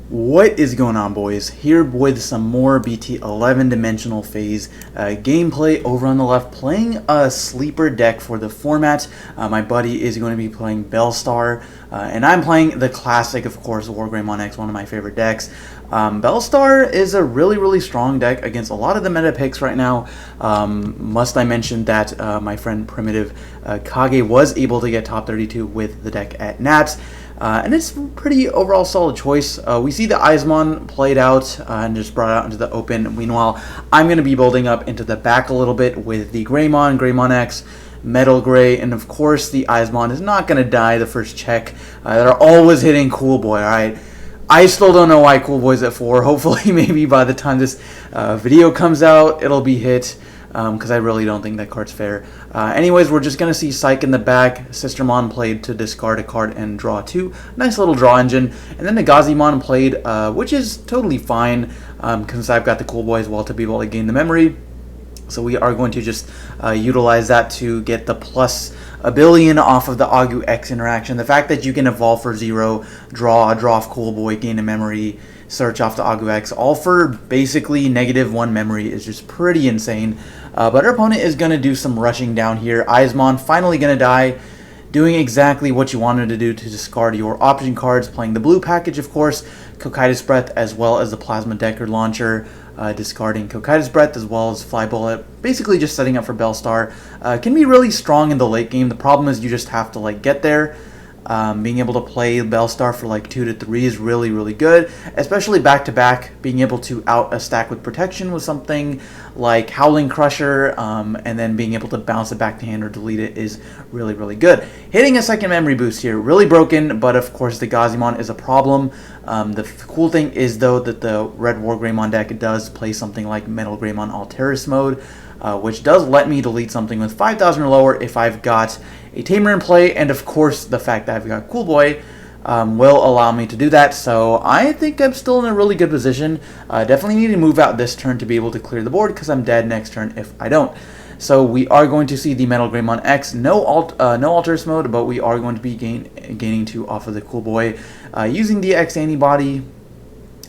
What is going on, boys? Here with some more BT11 dimensional phase gameplay over on the left, playing a sleeper deck for the format. My buddy is going to be playing Beelstar, and I'm playing the classic, of course, Wargreymon X, one of my favorite decks. Beelstar is a really strong deck against a lot of the meta picks right now. Must I mention that my friend Primitive Kage was able to get top 32 with the deck at Nats. And it's a pretty overall solid choice. We see the Eismon played out and just brought out into the open. Meanwhile, I'm going to be building up into the back a little bit with the Greymon, Greymon X, Metal Gray, and of course the Eismon is not going to die the first check. They're always hitting Cool Boy, alright? I still don't know why Cool Boy's at 4. Hopefully maybe by the time this video comes out, it'll be hit. Because I really don't think that card's fair. Anyways, we're just going to see Psych in the back. Sistermon played to discard a card and draw 2. Nice little draw engine. And then the Gazimon played, which is totally fine, because I've got the Cool Boy as well to be able to gain the memory. So we are going to just utilize that to get the plus a billion off of the Agu X interaction. The fact that you can evolve for 0, draw off Cool Boy, gain a memory, search off the Agu X, all for basically -1 memory is just pretty insane. But our opponent is going to do some rushing down here. Eismon finally going to die, doing exactly what you wanted to do to discard your option cards, playing the blue package, of course, Cocytus Breath, as well as the Plasma Decker Launcher, discarding Cocytus Breath, as well as Fly Bullet, basically just setting up for Beelstar. Can be really strong in the late game. The problem is you just have to get there. Being able to play Beelstar for 2 to 3 is really good, especially back-to-back. Being able to out a stack with protection with something like Howling Crusher, and then being able to bounce it back to hand or delete it is really good. Hitting a second memory boost here, really broken, but of course the Gazimon is a problem. The cool thing is, though, that the Red Wargreymon deck does play something like Metal Greymon Alteris mode, which does let me delete something with 5,000 or lower if I've got a Tamer in play, and of course the fact that I've got Cool Boy will allow me to do that. So I think I'm still in a really good position. Definitely need to move out this turn to be able to clear the board, because I'm dead next turn if I don't. So we are going to see the Metal Greymon X, no Alteris mode, but we are going to be gaining 2 off of the Cool Boy, using the X antibody.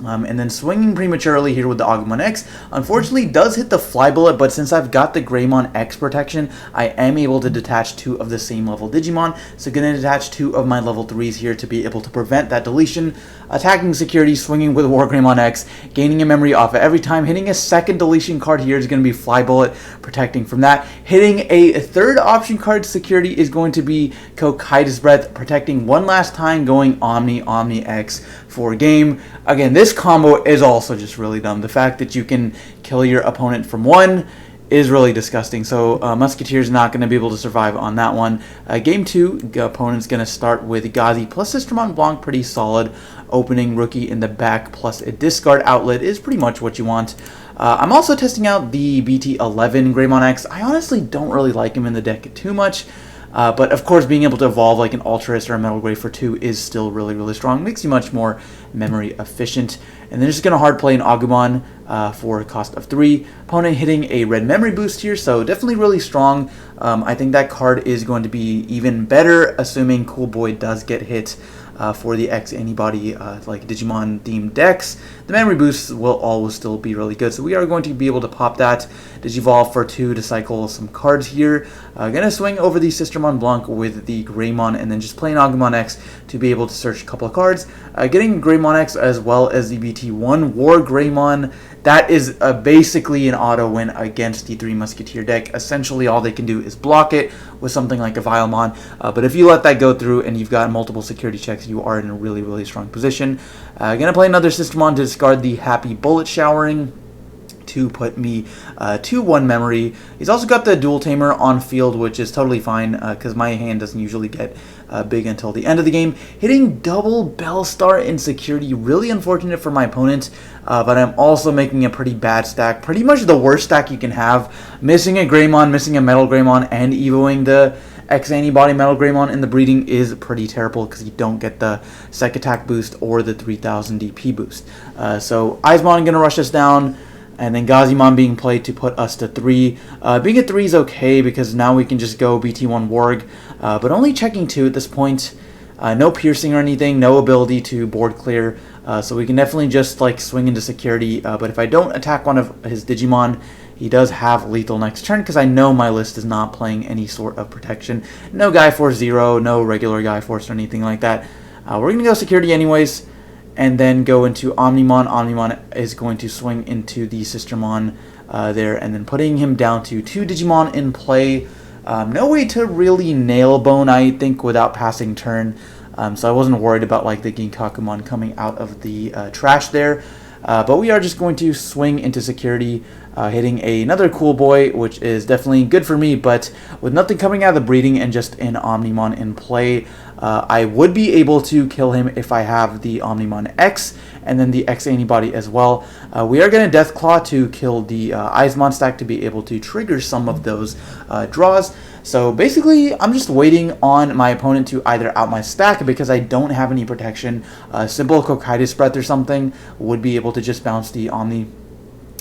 And then swinging prematurely here with the Agumon X. Unfortunately, does hit the Fly Bullet, but since I've got the Greymon X protection, I am able to detach 2 of the same level Digimon. So going to detach 2 of my level 3s here to be able to prevent that deletion. Attacking security, swinging with Wargreymon X, gaining a memory off it every time. Hitting a second deletion card here is going to be Fly Bullet, protecting from that. Hitting a third option card security is going to be Cocytus Breath, protecting one last time, going Omni X for game. Again, this combo is also just really dumb. The fact that you can kill your opponent from 1 is really disgusting. So Musketeer's not going to be able to survive on that one. Game 2, the opponent's going to start with Gazi plus Sistermon Blanc, pretty solid. Opening rookie in the back plus a discard outlet is pretty much what you want. I'm also testing out the BT11 Greymon X. I honestly don't really like him in the deck too much. But of course, being able to evolve like an Alteris or a Metal Gray for 2 is still really strong. Makes you much more memory efficient. And then just going to hard play an Agumon for a cost of 3. Opponent hitting a red memory boost here, so definitely really strong. I think that card is going to be even better, assuming Cool Boy does get hit. For the X antibody like Digimon themed decks, the memory boosts will always still be really good. So we are going to be able to pop that Digivolve for 2 to cycle some cards here. Gonna swing over the Sistermon Blanc with the Greymon, and then just playing Agumon X to be able to search a couple of cards. Getting Greymon X as well as the BT1 Wargreymon. That is basically an auto win against the 3 Musketeer deck. Essentially, all they can do is block it with something like a Vilemon. But if you let that go through and you've got multiple security checks, you are in a really strong position. Gonna play another Sistermon to discard the Happy Bullet Showering to put me 2-1 memory. He's also got the Dual Tamer on field, which is totally fine because my hand doesn't usually get big until the end of the game. Hitting double Beelstar in security, really unfortunate for my opponent, but I'm also making a pretty bad stack, pretty much the worst stack you can have. Missing a Greymon, missing a Metal Greymon, and evoing the X antibody Metal Greymon in the breeding is pretty terrible because you don't get the Sec Attack boost or the 3000 DP boost. So Eismon going to rush us down. And then Gazimon being played to put us to 3. Being at 3 is okay because now we can just go BT1 Warg, but only checking 2 at this point. No piercing or anything, no ability to board clear, so we can definitely just like swing into security, but if I don't attack one of his Digimon, he does have lethal next turn because I know my list is not playing any sort of protection. No Guy Force 0, no regular Guy Force or anything like that. We're going to go security anyways, and then go into Omnimon. Omnimon is going to swing into the Sistermon there, and then putting him down to 2 Digimon in play. No way to really nail Bone, I think, without passing turn. So I wasn't worried about like the Ginkakumon coming out of the trash there. But we are just going to swing into security, hitting another cool boy, which is definitely good for me, but with nothing coming out of the breeding and just an Omnimon in play, I would be able to kill him if I have the Omnimon X and then the X antibody as well. We are going to Deathclaw to kill the Eismon stack to be able to trigger some of those draws. So basically, I'm just waiting on my opponent to either out my stack because I don't have any protection. Simple Cocytus Breath or something would be able to just bounce the Omni.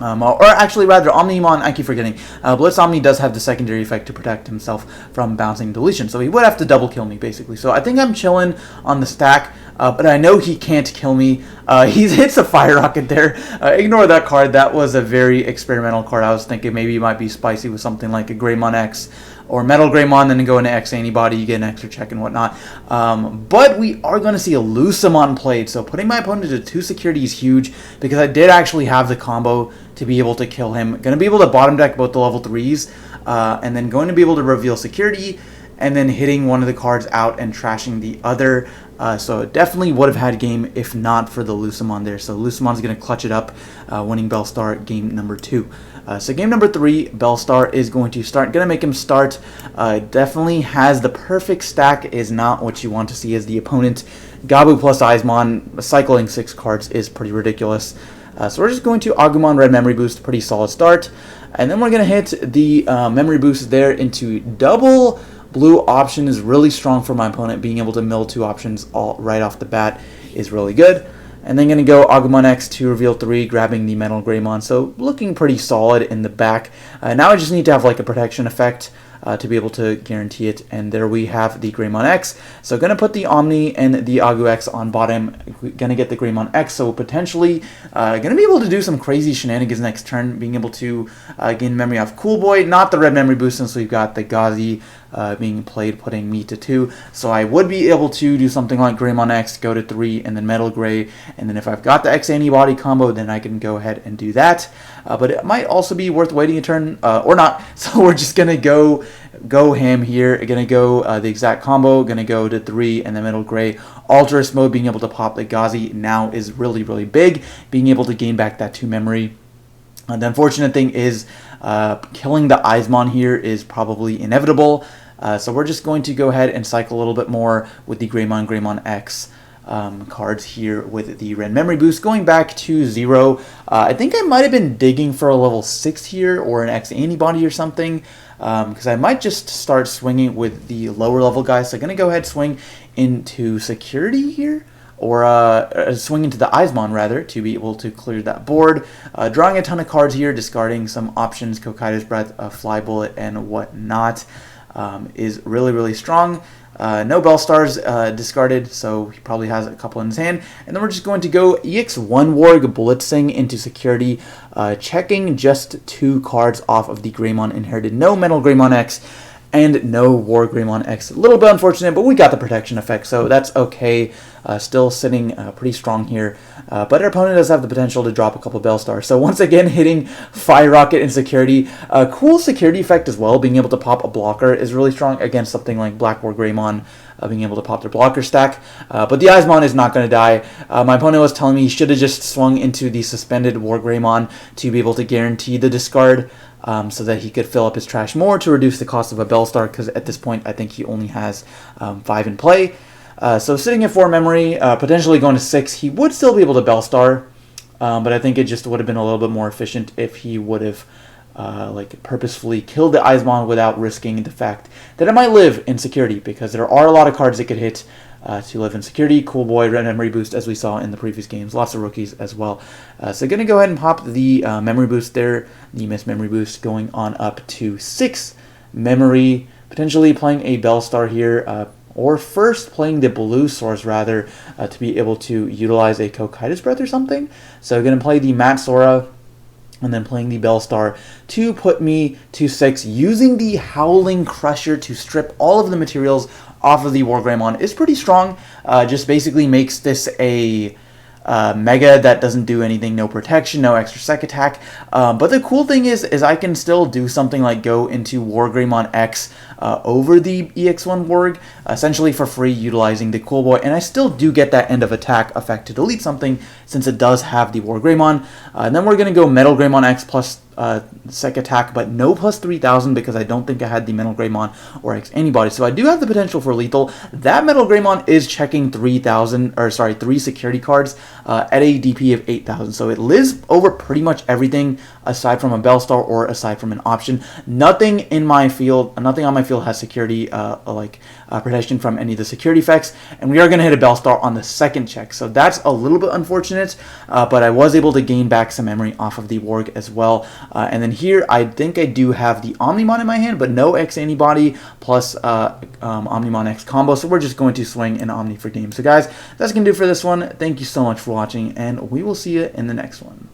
Or actually, rather, Omnimon, I keep forgetting. Blitz Omni does have the secondary effect to protect himself from bouncing deletion, so he would have to double kill me, basically. So I think I'm chilling on the stack, but I know he can't kill me. He hits a Fire Rocket there. Ignore that card. That was a very experimental card. I was thinking maybe it might be spicy with something like a Greymon X or Metal Greymon, then go into X antibody, you get an extra check and whatnot. But we are going to see a Lucemon played, so putting my opponent to 2 security is huge because I did actually have the combo to be able to kill him. Going to be able to bottom deck both the level 3s, and then going to be able to reveal security, and then hitting one of the cards out and trashing the other. So it definitely would have had game if not for the Lucemon there. So Lucemon's going to clutch it up, winning Beelstar game number 2. So game number 3, Beelstar is going to start. Going to make him start. Definitely has the perfect stack. Is not what you want to see as the opponent. Gabu plus Eismon, cycling 6 cards is pretty ridiculous. So we're just going to Agumon Red Memory Boost, pretty solid start. And then we're going to hit the Memory Boost there into double blue option is really strong for my opponent. Being able to mill 2 options all right off the bat is really good. And then going to go Agumon X to reveal 3, grabbing the Metal Greymon. So looking pretty solid in the back. Now I just need to have like a protection effect to be able to guarantee it. And there we have the Greymon X. So going to put the Omni and the Agu X on bottom. Going to get the Greymon X. So potentially going to be able to do some crazy shenanigans next turn. Being able to gain memory off Cool Boy. Not the red memory boost since we've got the Gazi being played, putting me to 2. So I would be able to do something like Greymon X, go to 3, and then Metal Gray. And then if I've got the X antibody combo, then I can go ahead and do that. But it might also be worth waiting a turn, or not. So we're just going to go ham here. Going to go the exact combo. Going to go to 3, and then Metal Gray. Alterous mode, being able to pop the Gazi now is really, really big. Being able to gain back that 2 memory. The unfortunate thing is killing the Eismon here is probably inevitable. So we're just going to go ahead and cycle a little bit more with the Greymon X cards here with the red memory boost. Going back to 0. I think I might have been digging for a level 6 here or an X antibody or something. Because I might just start swinging with the lower level guys. So I'm going to go ahead and swing into security here. Or swing into the Eismon, rather, to be able to clear that board. Drawing a ton of cards here, discarding some options, Cocytus Breath, Fly Bullet, and whatnot, is really, really strong. No Beelstars discarded, so he probably has a couple in his hand. And then we're just going to go EX1 Warg Blitzing into security, checking just 2 cards off of the Greymon inherited. No Metal Greymon X. And no Wargreymon X. A little bit unfortunate, but we got the protection effect, so that's okay. Still sitting pretty strong here. But our opponent does have the potential to drop a couple Beelstars. So once again, hitting Fire Rocket and security. Cool security effect as well. Being able to pop a blocker is really strong against something like Black Wargreymon. Being able to pop their blocker stack. But the Eismon is not going to die. My opponent was telling me he should have just swung into the suspended Wargreymon to be able to guarantee the discard. So that he could fill up his trash more to reduce the cost of a Beelstar, because at this point I think he only has 5 in play. So sitting at 4 memory, potentially going to 6, he would still be able to Beelstar, but I think it just would have been a little bit more efficient if he would have like purposefully killed the Eismon without risking the fact that it might live in security, because there are a lot of cards that could hit to live in security. Cool Boy, red memory boost, as we saw in the previous games. Lots of rookies as well. So going to go ahead and pop the memory boost there. The miss memory boost going on up to 6 memory. Potentially playing a Beelstar here. or first playing the blue source rather to be able to utilize a Cocytus Breath or something. So going to play the Matsora and then playing the Beelstar to put me to 6. Using the Howling Crusher to strip all of the materials off of the Wargreymon is pretty strong. Just basically makes this a Mega that doesn't do anything, no protection, no extra sec attack. But the cool thing is I can still do something like go into Wargreymon X over the EX1 Warg, essentially for free, utilizing the Cool Boy, and I still do get that end of attack effect to delete something since it does have the Wargreymon. And then we're going to go Metal Greymon X plus sec attack, but no plus 3000 because I don't think I had the Metal Greymon or X antibody. So I do have the potential for lethal. That Metal Greymon is checking 3 security cards at a DP of 8000. So it lives over pretty much everything aside from a Beelstar or aside from an option. Nothing on my field has security protection from any of the security effects, and we are going to hit a Beelstar on the second check. So that's a little bit unfortunate, but I was able to gain back some memory off of the Warg as well. And then here, I think I do have the Omnimon in my hand, but no X antibody plus Omnimon X combo. So we're just going to swing an Omni for game. So guys, that's going to do it for this one. Thank you so much for watching, and we will see you in the next one.